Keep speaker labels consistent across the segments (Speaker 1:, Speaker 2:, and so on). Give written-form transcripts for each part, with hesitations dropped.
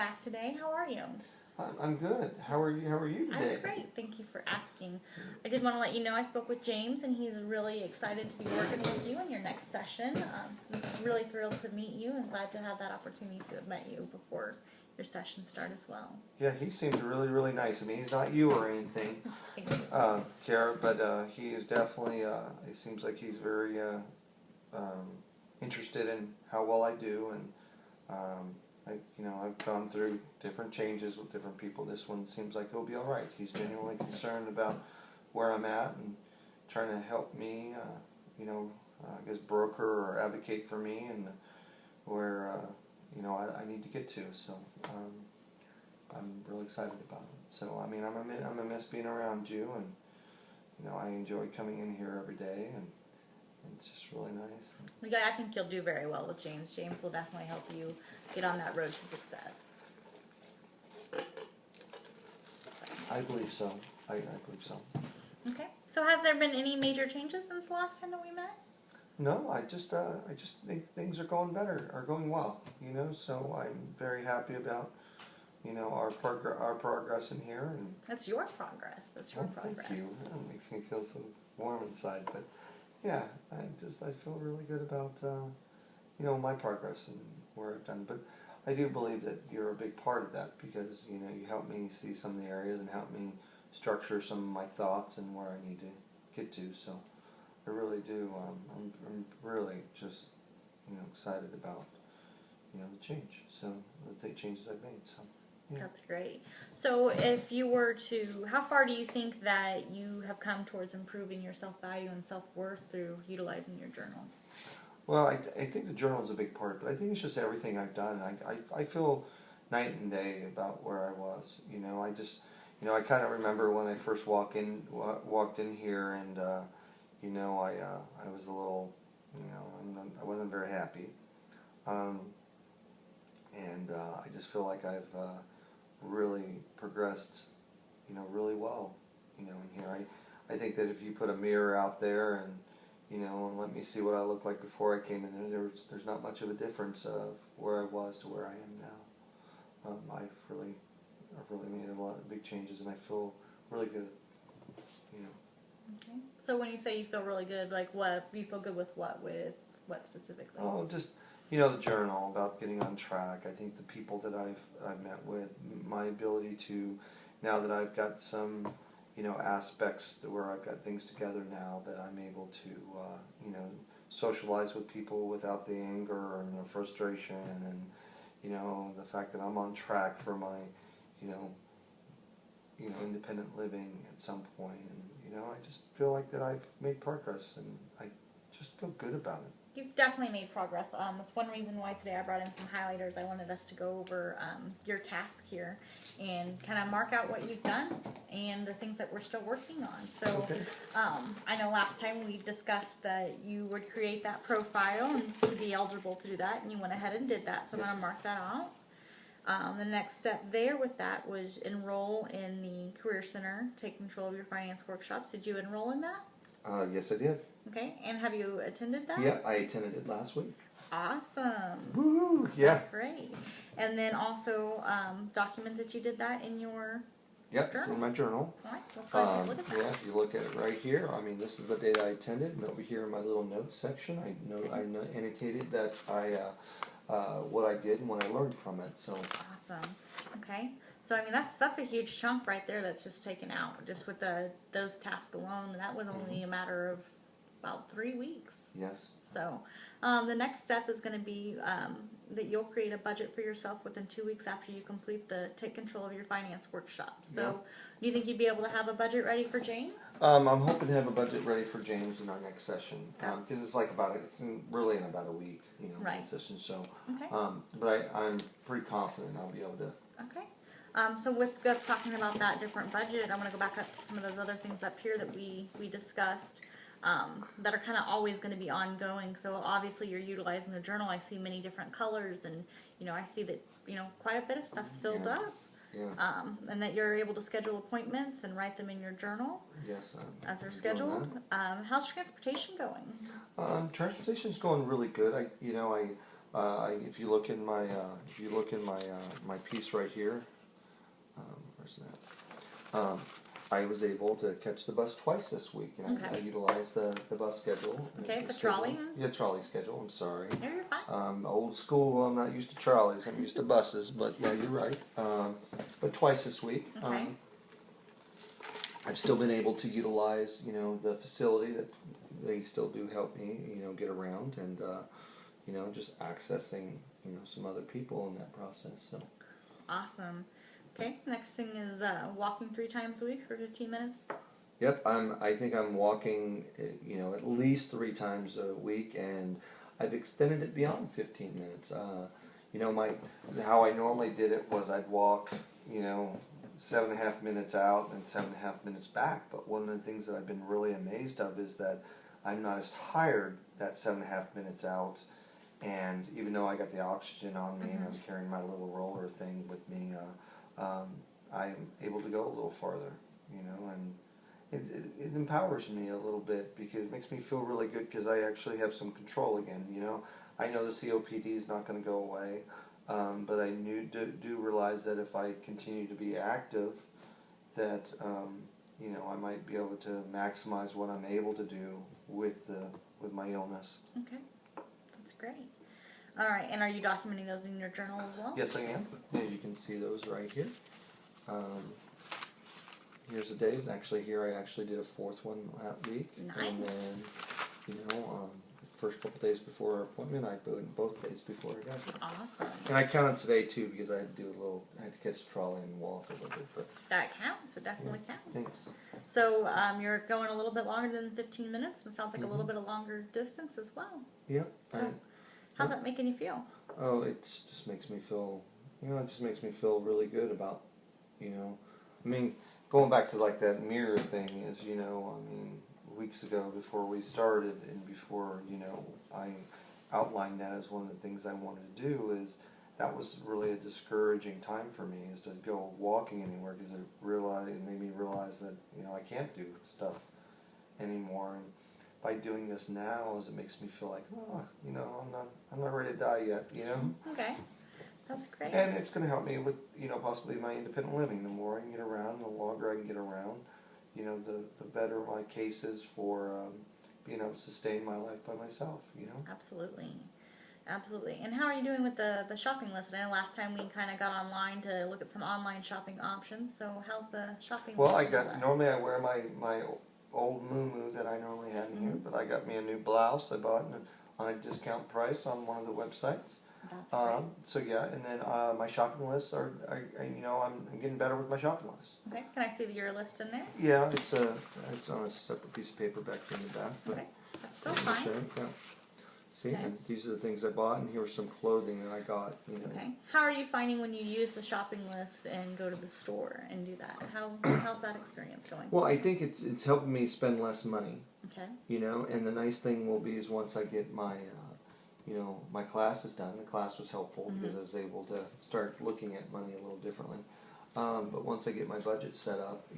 Speaker 1: back today. How are you?
Speaker 2: I'm good. How are you? How are you today?
Speaker 1: I'm great. Thank you for asking. I did want to let you know I spoke with James, and he's really excited to be working with you in your next session. He's really thrilled to meet you and glad to have that opportunity to have met you before your session start as well.
Speaker 2: Yeah, he seems really, really nice. I mean, he's not you or anything,
Speaker 1: Thank you.
Speaker 2: Cara, but he is definitely. It seems like he's very interested in how well I do, and I've gone through different changes with different people. This one seems like he'll be all right. He's genuinely concerned about where I'm at and trying to help me, I guess broker or advocate for me and where I need to get to. So I'm really excited about it. So I mean, I'm a miss being around you, and I enjoy coming in here every day, and it's just really nice.
Speaker 1: Yeah, I think you'll do very well with James. James will definitely help you get on that road to success.
Speaker 2: I believe so. I believe so.
Speaker 1: Okay. So has there been any major changes since the last time that we met?
Speaker 2: No, I just think things are going better, are going well. So I'm very happy about our progress in here. And
Speaker 1: That's your progress. That's your progress.
Speaker 2: Thank you. That makes me feel so warm inside. But yeah, I feel really good about my progress and where I've done. But I do believe that you're a big part of that because you help me see some of the areas and help me structure some of my thoughts and where I need to get to. So I really do. I'm really just excited about the change. So the changes I've made. So. Yeah.
Speaker 1: That's great. So if you were to, how far do you think that you have come towards improving your self-value and self-worth through utilizing your journal?
Speaker 2: Well, I think the journal is a big part, but I think it's just everything I've done. I feel night and day about where I was. I kind of remember when I first walked in here, and I was a little, I wasn't very happy, and I just feel like I've really progressed, really well, in here. I think that if you put a mirror out there and and let me see what I looked like before I came in there's not much of a difference of where I was to where I am now. I've really made a lot of big changes, and I feel really good.
Speaker 1: Okay. So when you say you feel really good, like what you feel good with what specifically?
Speaker 2: Oh, just the journal, about getting on track. I think the people that I've met with, my ability to, now that I've got some aspects where I've got things together now, that I'm able to socialize with people without the anger and the frustration, and the fact that I'm on track for my independent living at some point, and I just feel like that I've made progress, and I just feel good about it.
Speaker 1: You've definitely made progress. That's one reason why today I brought in some highlighters. I wanted us to go over your task here and kind of mark out what you've done and the things that we're still working on. So
Speaker 2: okay.
Speaker 1: I know last time we discussed that you would create that profile and to be eligible to do that, and you went ahead and did that. So I'm going to mark that out. The next step there with that was enroll in the Career Center, take control of your finance workshops. Did you enroll in that?
Speaker 2: Yes, I did.
Speaker 1: Okay, and have you attended that?
Speaker 2: Yeah, I attended it last week.
Speaker 1: Awesome.
Speaker 2: Woo! Yeah.
Speaker 1: That's great. And then also document that you did that in your
Speaker 2: Yep,
Speaker 1: journal.
Speaker 2: it's in my journal.
Speaker 1: All right, let's go ahead and look at that.
Speaker 2: Yeah, if you look at it right here, I mean, this is the date I attended, and over here in my little notes section, I indicated that what I did and what I learned from it. So
Speaker 1: awesome. Okay. So I mean that's a huge chunk right there that's just taken out just with those tasks alone. That was only a matter of about 3 weeks.
Speaker 2: Yes.
Speaker 1: So the next step is going to be that you'll create a budget for yourself within 2 weeks after you complete the Take Control of Your Finance workshop. So
Speaker 2: yeah.
Speaker 1: Do you think you'd be able to have a budget ready for James?
Speaker 2: I'm hoping to have a budget ready for James in our next session, because it's really in about a week,
Speaker 1: right.
Speaker 2: session. So,
Speaker 1: okay.
Speaker 2: But I'm pretty confident I'll be able to.
Speaker 1: Okay. So with us talking about that different budget, I'm going to go back up to some of those other things up here that we discussed that are kind of always going to be ongoing. So obviously you're utilizing the journal. I see many different colors, and I see that quite a bit of stuff's filled up.
Speaker 2: Yeah.
Speaker 1: And that you're able to schedule appointments and write them in your journal.
Speaker 2: Yes.
Speaker 1: As they're scheduled. How's transportation going?
Speaker 2: Transportation's going really good. If you look in my my piece right here, where's that? I was able to catch the bus twice this week, and I utilized the bus schedule.
Speaker 1: Okay, the trolley?
Speaker 2: Yeah, trolley schedule, I'm sorry.
Speaker 1: No, you're fine.
Speaker 2: Old school, I'm not used to trolleys, I'm used to buses, but yeah, you're right. But twice this week.
Speaker 1: Okay.
Speaker 2: I've still been able to utilize, the facility that they still do help me, get around, and, just accessing, some other people in that process, so.
Speaker 1: Awesome. Okay, next thing is walking 3 times a week for 15 minutes.
Speaker 2: Yep, I think I'm walking, at least 3 times a week, and I've extended it beyond 15 minutes. How I normally did it was I'd walk, 7.5 minutes out and 7.5 minutes back. But one of the things that I've been really amazed of is that I'm not as tired that 7.5 minutes out, and even though I got the oxygen on me and I'm carrying my little roller thing with me, I'm able to go a little farther, and it empowers me a little bit because it makes me feel really good because I actually have some control again. I know the COPD is not going to go away, but I do realize that if I continue to be active, that I might be able to maximize what I'm able to do with my illness.
Speaker 1: Okay, that's great. All right, and are you documenting those in your journal as well?
Speaker 2: Yes, I am. As you can see those right here. Here's the days. Actually, here I actually did a 4th one that week.
Speaker 1: Nice.
Speaker 2: And then, first couple days before our appointment, I put both days before I got here.
Speaker 1: Awesome.
Speaker 2: And I counted today too because I had to I had to catch the trolley and walk a little bit. But
Speaker 1: that counts. It definitely counts.
Speaker 2: Thanks.
Speaker 1: So you're going a little bit longer than 15 minutes, and it sounds like a little bit of longer distance as well.
Speaker 2: Yeah.
Speaker 1: So how's that making you feel?
Speaker 2: Oh, it just makes me feel, it just makes me feel really good about, I mean, going back to like that mirror thing is, weeks ago before we started and before, I outlined that as one of the things I wanted to do is that was really a discouraging time for me is to go walking anywhere because it made me realize that, I can't do stuff anymore. And by doing this now is it makes me feel like, I'm not ready to die yet,
Speaker 1: Okay. That's great.
Speaker 2: And it's going to help me with, possibly my independent living. The more I can get around, the longer I can get around, the better my case is for being able to sustain my life by myself,
Speaker 1: Absolutely. Absolutely. And how are you doing with the shopping list? I know last time we kind of got online to look at some online shopping options. So how's the shopping
Speaker 2: Well,
Speaker 1: list?
Speaker 2: normally I wear my old moo that I normally had in here, but I got me a new blouse I bought on a discount price on one of the websites.
Speaker 1: That's great.
Speaker 2: So yeah, and then my shopping lists are I'm getting better with my shopping list.
Speaker 1: Okay, can I see your list in there?
Speaker 2: Yeah, it's on a separate piece of paper back in the back. But
Speaker 1: okay, that's still fine.
Speaker 2: Sure, yeah. See,
Speaker 1: okay.
Speaker 2: And these are the things I bought, and here was some clothing that I got.
Speaker 1: Okay, how are you finding when you use the shopping list and go to the store and do that? How's that experience going?
Speaker 2: Well, I think it's helping me spend less money.
Speaker 1: Okay.
Speaker 2: And the nice thing will be is once I get my my class is done. The class was helpful because I was able to start looking at money a little differently. But once I get my budget set up,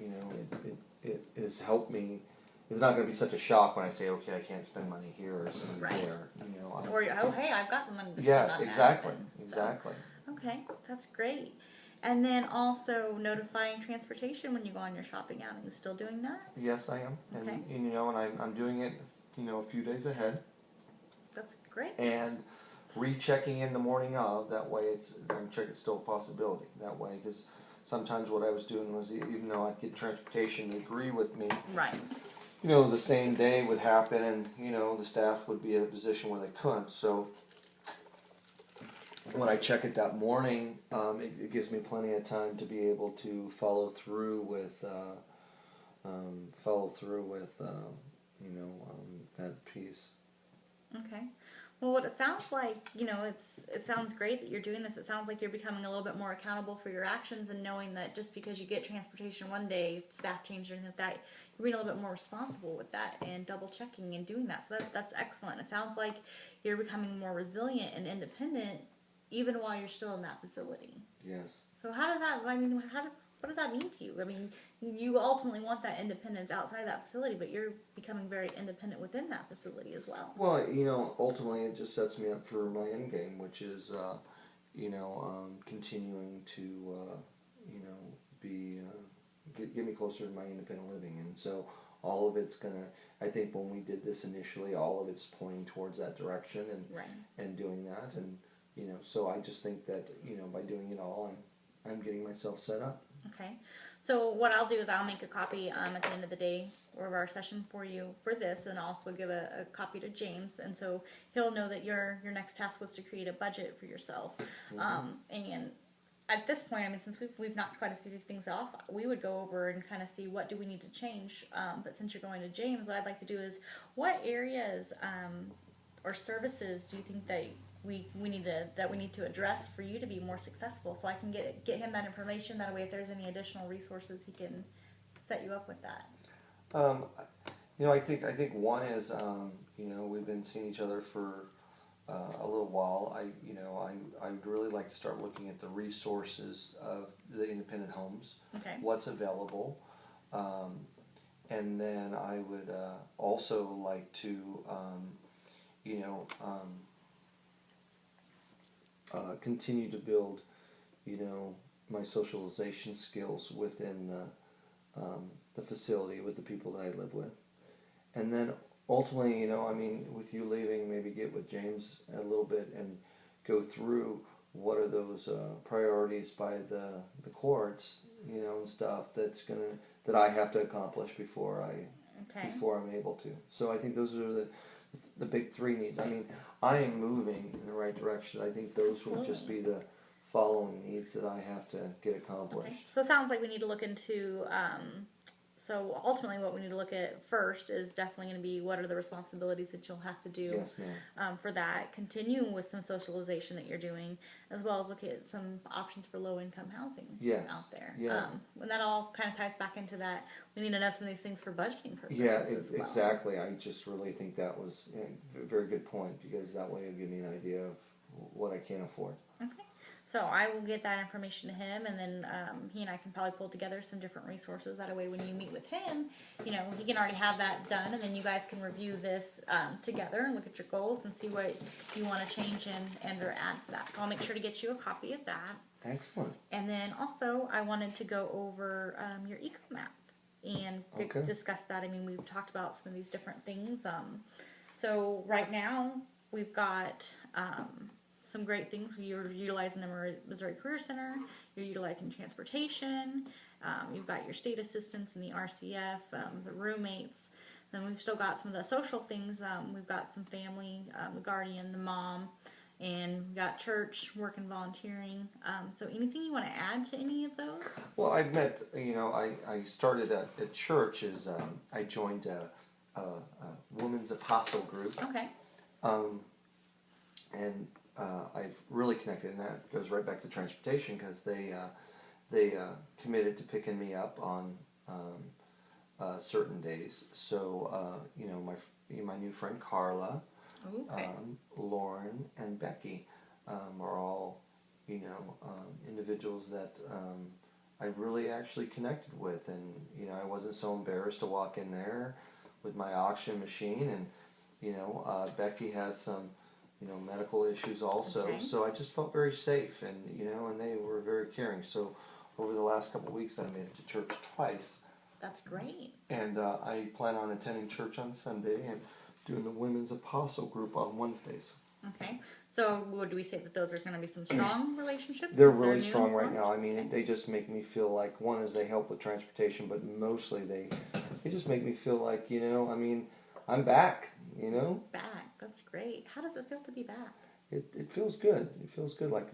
Speaker 2: it has helped me. It's not going to be such a shock when I say, okay, I can't spend money here or something there.
Speaker 1: Or hey, I've got the money to
Speaker 2: spend
Speaker 1: on
Speaker 2: exactly,
Speaker 1: that.
Speaker 2: exactly.
Speaker 1: So, okay, that's great. And then also notifying transportation when you go on your shopping outing. You still doing that?
Speaker 2: Yes, I am.
Speaker 1: Okay.
Speaker 2: And I'm doing it, a few days ahead.
Speaker 1: That's great.
Speaker 2: And rechecking in the morning of, that way I'm checking it's still a possibility. That way, because sometimes what I was doing was, even though I'd get transportation to agree with me,
Speaker 1: right.
Speaker 2: The same day would happen and, the staff would be in a position where they couldn't. So when I check it that morning, it gives me plenty of time to be able to follow through with that piece.
Speaker 1: Okay. Well, what it sounds like, it sounds great that you're doing this. It sounds like you're becoming a little bit more accountable for your actions and knowing that just because you get transportation one day, staff change or anything like that, you're being a little bit more responsible with that and double checking and doing that. So that's excellent. It sounds like you're becoming more resilient and independent even while you're still in that facility.
Speaker 2: Yes.
Speaker 1: So how does that, what does that mean to you? I mean, you ultimately want that independence outside of that facility, but you're becoming very independent within that facility as well.
Speaker 2: Well, ultimately it just sets me up for my end game, which is, continuing to, be, get me closer to my independent living. And so all of it's gonna, I think when we did this initially, all of it's pointing towards that direction and doing that. And, so I just think that, by doing it all, I'm getting myself set up.
Speaker 1: Okay. So what I'll do is I'll make a copy at the end of the day of our session for you for this, and also give a copy to James, and so he'll know that your next task was to create a budget for yourself. And at this point, I mean, since we've knocked quite a few things off, we would go over and kind of see what do we need to change. But since you're going to James, what I'd like to do is, what areas or services do you think that we need to address for you to be more successful, so I can get him that information. That way, if there's any additional resources, he can set you up with that.
Speaker 2: I think one is, we've been seeing each other for a little while. I'd really like to start looking at the resources of the independent homes.
Speaker 1: Okay.
Speaker 2: What's available, and then I would also like to, continue to build, my socialization skills within the facility with the people that I live with. And then ultimately, with you leaving, maybe get with James a little bit and go through what are those priorities by the courts, and stuff that I have to accomplish before I'm able to. So I think those are the big three needs. I mean, I am moving in the right direction. I think those would just be the following needs that I have to get accomplished.
Speaker 1: Okay. So it sounds like we need to look into, so ultimately what we need to look at first is definitely going to be what are the responsibilities that you'll have to do for that, continuing with some socialization that you're doing, as well as look at some options for low-income housing out there.
Speaker 2: Yeah.
Speaker 1: And that all kind of ties back into that. We need to know some of these things for budgeting purposes as well.
Speaker 2: Exactly. I just really think that was a very good point, because that way it'll give me an idea of what I can afford.
Speaker 1: Okay. So I will get that information to him, and then he and I can probably pull together some different resources. That way, when you meet with him, he can already have that done, and then you guys can review this together and look at your goals and see what you want to change and or add for that. So I'll make sure to get you a copy of that.
Speaker 2: Excellent.
Speaker 1: And then also, I wanted to go over your eco map and discuss that. I mean, we've talked about some of these different things. So right now, we've got some great things. You're utilizing the Missouri Career Center. You're utilizing transportation. You've got your state assistance and the RCF, the roommates. Then we've still got some of the social things. We've got some family, the guardian, the mom, and we've got church, work and volunteering. So anything you want to add to any of those?
Speaker 2: Well, I've met, I started at church as I joined a women's apostle group.
Speaker 1: Okay.
Speaker 2: And I've really connected, and that goes right back to transportation, because they committed to picking me up on certain days. So my new friend Carla, Lauren, and Becky are all individuals that I really actually connected with, and I wasn't so embarrassed to walk in there with my auction machine, and Becky has some medical issues also.
Speaker 1: Okay.
Speaker 2: So I just felt very safe, and and they were very caring. So over the last couple of weeks, I made it to church twice.
Speaker 1: That's great.
Speaker 2: And I plan on attending church on Sunday and doing the women's apostle group on Wednesdays.
Speaker 1: Okay. So would we say that those are going to be some strong relationships?
Speaker 2: They're really strong right now. I mean, they just make me feel like, one is they help with transportation, but mostly they just make me feel like, I'm back,
Speaker 1: Back. That's great. How does it feel to be back?
Speaker 2: It feels good. It feels good. Like,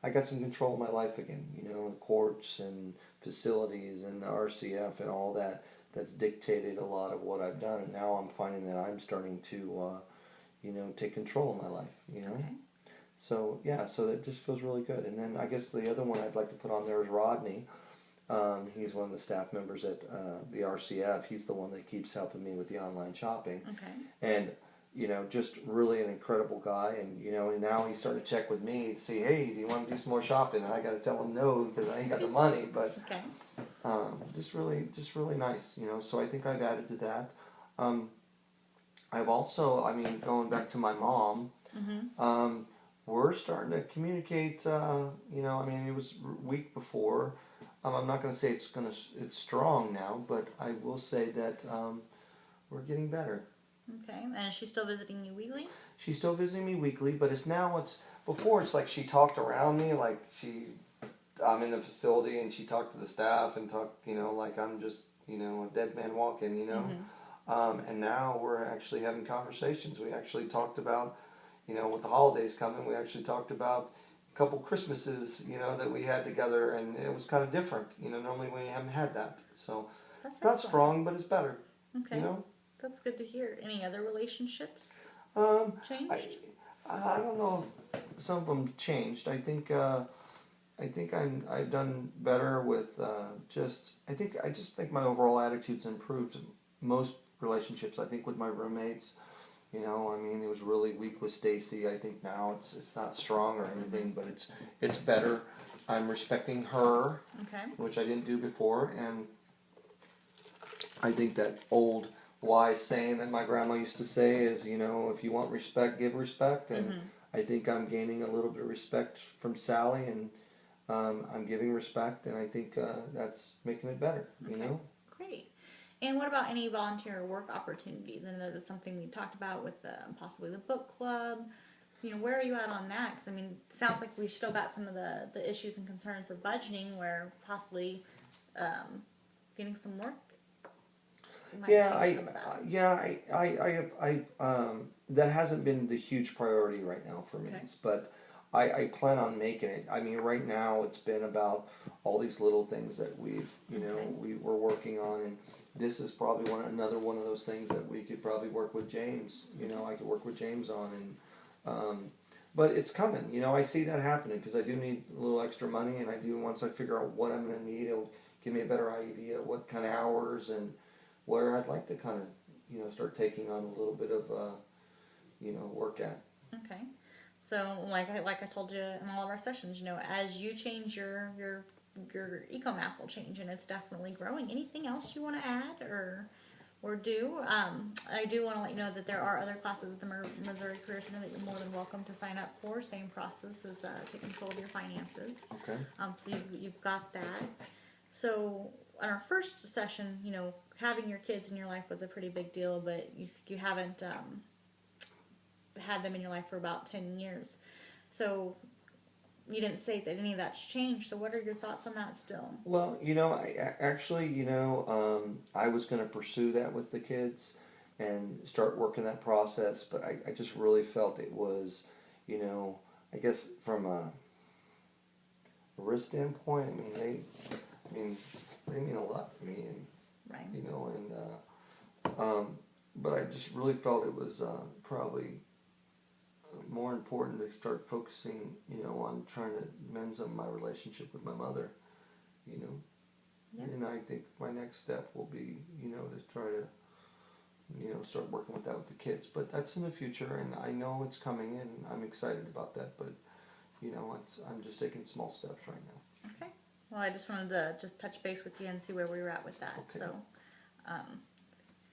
Speaker 2: I got some control of my life again, the courts and facilities and the RCF and all that. That's dictated a lot of what I've done. And now I'm finding that I'm starting to, take control of my life,
Speaker 1: Okay.
Speaker 2: So, so it just feels really good. And then I guess the other one I'd like to put on there is Rodney. He's one of the staff members at the RCF. He's the one that keeps helping me with the online shopping.
Speaker 1: Okay.
Speaker 2: And just really an incredible guy. And, and now he's starting to check with me to see, hey, do you want to do some more shopping? And I got to tell him no because I ain't got the money. But
Speaker 1: Okay.
Speaker 2: just really nice, So I think I've added to that. I've also, going back to my mom,
Speaker 1: Mm-hmm.
Speaker 2: we're starting to communicate. It was week before. I'm not going to say it's strong now, but I will say that we're getting better.
Speaker 1: Okay. And is she still visiting you weekly?
Speaker 2: She's still visiting me weekly, but before it's like she talked around me, like I'm in the facility and she talked to the staff and talked, like I'm just, a dead man walking,
Speaker 1: Mm-hmm.
Speaker 2: And now we're actually having conversations. We actually talked about, with the holidays coming, we actually talked about a couple Christmases, that we had together, and it was kind of different. Normally we haven't had that. So
Speaker 1: That's
Speaker 2: it's not
Speaker 1: excellent.
Speaker 2: strong, but it's better.
Speaker 1: Okay. That's good to hear. Any other relationships changed?
Speaker 2: I don't know if some of them changed. I think I've done better with I just think my overall attitude's improved. Most relationships, I think, with my roommates. It was really weak with Stacy. I think now it's not strong or anything, but it's better. I'm respecting her,
Speaker 1: Okay.
Speaker 2: which I didn't do before, and I think that old wise saying that my grandma used to say is, if you want respect, give respect, and
Speaker 1: Mm-hmm.
Speaker 2: I think I'm gaining a little bit of respect from Sally, and I'm giving respect, and I think that's making it better.
Speaker 1: Okay. Great. And what about any volunteer work opportunities? I know that's something we talked about with possibly the book club. Where are you at on that? Because, it sounds like we still got some of the issues and concerns of budgeting where possibly getting some work might change some of that.
Speaker 2: That hasn't been the huge priority right now for me,
Speaker 1: Okay.
Speaker 2: but I plan on making it. Right now it's been about all these little things that we're working on, and this is probably another one of those things that we could probably work with James. I could work with James on, and but it's coming. I see that happening because I do need a little extra money, and once I figure out what I'm going to need, it'll give me a better idea of what kind of hours and where I'd like to kind of start taking on a little bit of work at.
Speaker 1: Okay. So, like I told you in all of our sessions, as you change your eco-map will change, and it's definitely growing. Anything else you want to add or do? I do want to let you know that there are other classes at the Missouri Career Center that you're more than welcome to sign up for. Same process as take control of your finances.
Speaker 2: Okay.
Speaker 1: So you've got that. So on our first session, having your kids in your life was a pretty big deal, but you haven't had them in your life for about 10 years. So you didn't say that any of that's changed. So what are your thoughts on that still?
Speaker 2: Well, I was going to pursue that with the kids and start working that process, but I just really felt it was, I guess from a risk standpoint, they mean a lot to me, and
Speaker 1: Right.
Speaker 2: but I just really felt it was probably more important to start focusing, on trying to mend some of my relationship with my mother,
Speaker 1: Yeah.
Speaker 2: And I think my next step will be, to try to, start working with that with the kids. But that's in the future, and I know it's coming, and I'm excited about that. But, I'm just taking small steps right now.
Speaker 1: Okay. Well, I just wanted to just touch base with you and see where we were at with that.
Speaker 2: Okay.
Speaker 1: So,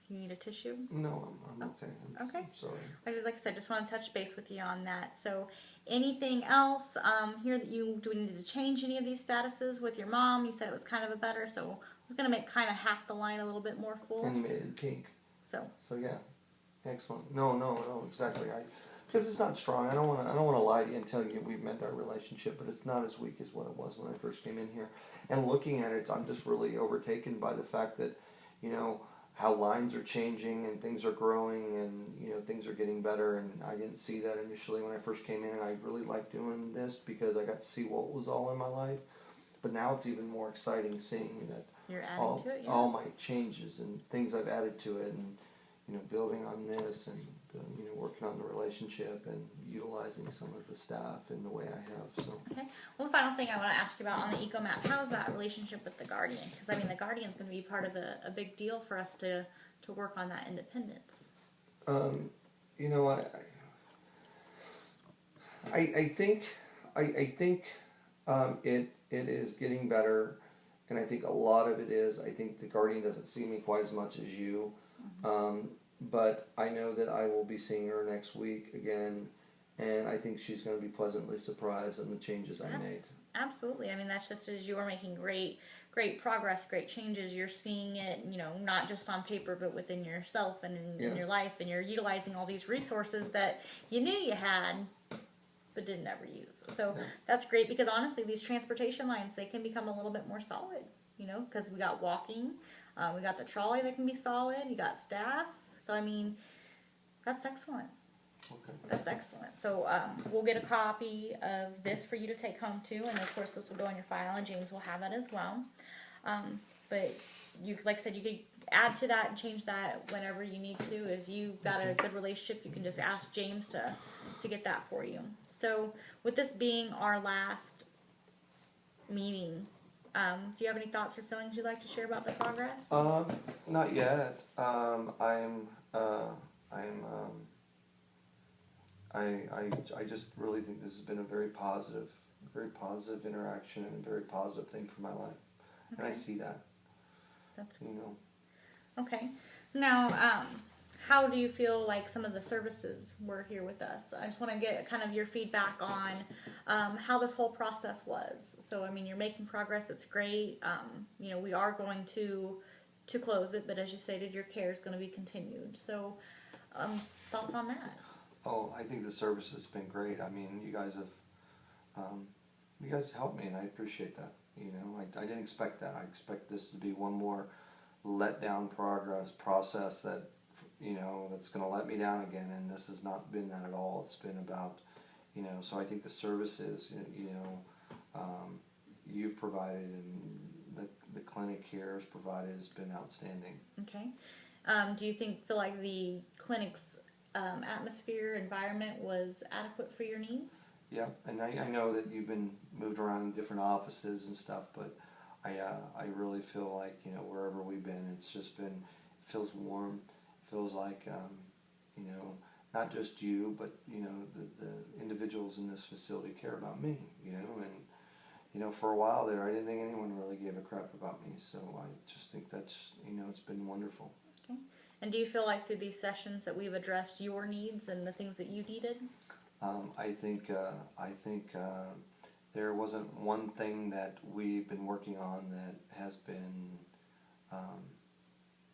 Speaker 1: you need a tissue?
Speaker 2: No, I'm okay.
Speaker 1: Okay.
Speaker 2: I'm sorry.
Speaker 1: Like I said, just want to touch base with you on that. So, anything else here that do we need to change any of these statuses with your mom? You said it was kind of a better, so we're going to make kind of half the line a little bit more full.
Speaker 2: And you made it pink.
Speaker 1: So
Speaker 2: yeah, excellent. No, exactly. Because it's not strong. I don't want to lie to you and tell you we've mended our relationship, but it's not as weak as what it was when I first came in here. And looking at it, I'm just really overtaken by the fact that, how lines are changing and things are growing and, things are getting better. And I didn't see that initially when I first came in, and I really liked doing this because I got to see what was all in my life. But now it's even more exciting seeing that
Speaker 1: you're adding to it, yeah.
Speaker 2: all my changes and things I've added to it, and building on this, and working on the relationship and utilizing some of the staff in the way I have. So
Speaker 1: okay. Well, the final thing I want to ask you about on the eco map: how is that relationship with the guardian? Because the guardian's going to be part of a big deal for us to work on that independence.
Speaker 2: you know, I think it is getting better, and I think a lot of it is I think the guardian doesn't see me quite as much as you, but I know that I will be seeing her next week again, and I think she's going to be pleasantly surprised in the changes I made.
Speaker 1: Absolutely. I mean, that's just as you are making great progress, great changes. You're seeing it, you know, not just on paper, but within yourself and in your life, and you're utilizing all these resources that you knew you had, but didn't ever use. So that's great, because honestly, these transportation lines, they can become a little bit more solid, you know, because we got walking, we got the trolley that can be solid, you got staff. So, I mean, that's excellent.
Speaker 2: Okay.
Speaker 1: That's excellent. So we'll get a copy of this for you to take home too, and of course this will go in your file, and James will have that as well. But you, like I said, you could add to that and change that whenever you need to. If you've got a good relationship, you can just ask James to get that for you. So with this being our last meeting, do you have any thoughts or feelings you'd like to share about the progress?
Speaker 2: Not yet. I just really think this has been a very positive interaction and a very positive thing for my life, and I see that.
Speaker 1: That's
Speaker 2: you know.
Speaker 1: Okay. Now, how do you feel like some of the services were here with us? I just want to get kind of your feedback on how this whole process was. So, I mean, you're making progress. It's great. You know, we are going to close it, but as you stated, your care is going to be continued. So, thoughts on that?
Speaker 2: Oh, I think the service has been great. I mean, you guys helped me, and I appreciate that. You know, I didn't expect that. I expect this to be one more let down process that, you know, that's going to let me down again, and this has not been that at all. It's been about, you know, so I think the services, you know, you've provided and the clinic here has provided has been outstanding.
Speaker 1: Okay. Do you feel like the clinic's atmosphere, environment was adequate for your needs?
Speaker 2: Yeah, and I know that you've been moved around in different offices and stuff, but I really feel like, you know, wherever we've been, it's just been, it feels warm, feels like, you know, not just you, but, you know, the individuals in this facility care about me, you know, and, you know, for a while there, I didn't think anyone really gave a crap about me, so I just think that's, you know, it's been wonderful.
Speaker 1: Okay. And do you feel like through these sessions that we've addressed your needs and the things that you needed?
Speaker 2: I think there wasn't one thing that we've been working on that has been,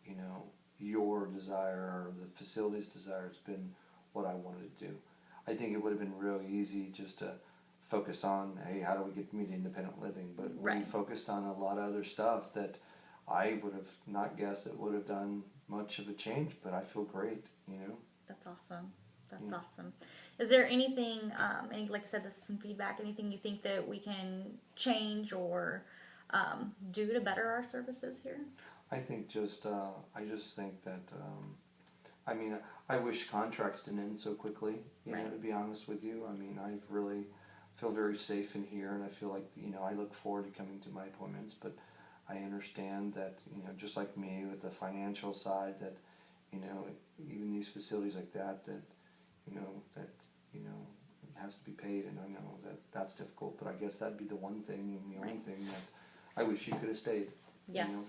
Speaker 2: you know, your desire or the facility's desire. It's been what I wanted to do. I think it would have been real easy just to focus on, hey, how do we get me to independent living? But we focused on a lot of other stuff that I would have not guessed it would have done much of a change, but I feel great, you know.
Speaker 1: That's awesome. That's awesome. Is there anything, like I said, this is some feedback, anything you think that we can change or do to better our services here?
Speaker 2: I just think that, I mean, I wish contracts didn't end so quickly, you know, to be honest with you. I mean, I really feel very safe in here, and I feel like, you know, I look forward to coming to my appointments, but I understand that, you know, just like me with the financial side, that, you know, even these facilities like that, you know, it has to be paid, and I know that that's difficult, but I guess that'd be the one thing and the only thing that I wish you could have stayed.
Speaker 1: Yeah.
Speaker 2: You know?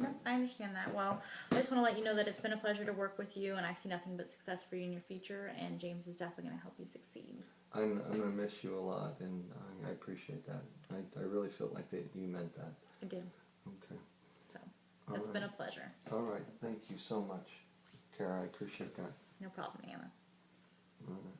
Speaker 1: No, I understand that. Well, I just want to let you know that it's been a pleasure to work with you, and I see nothing but success for you in your future, and James is definitely going to help you succeed.
Speaker 2: I'm going to miss you a lot, and I appreciate that. I really feel like that you meant that.
Speaker 1: I do.
Speaker 2: Okay.
Speaker 1: So, it's been a pleasure.
Speaker 2: All right. Thank you so much, Cara. I appreciate that.
Speaker 1: No problem, Anna.
Speaker 2: All right.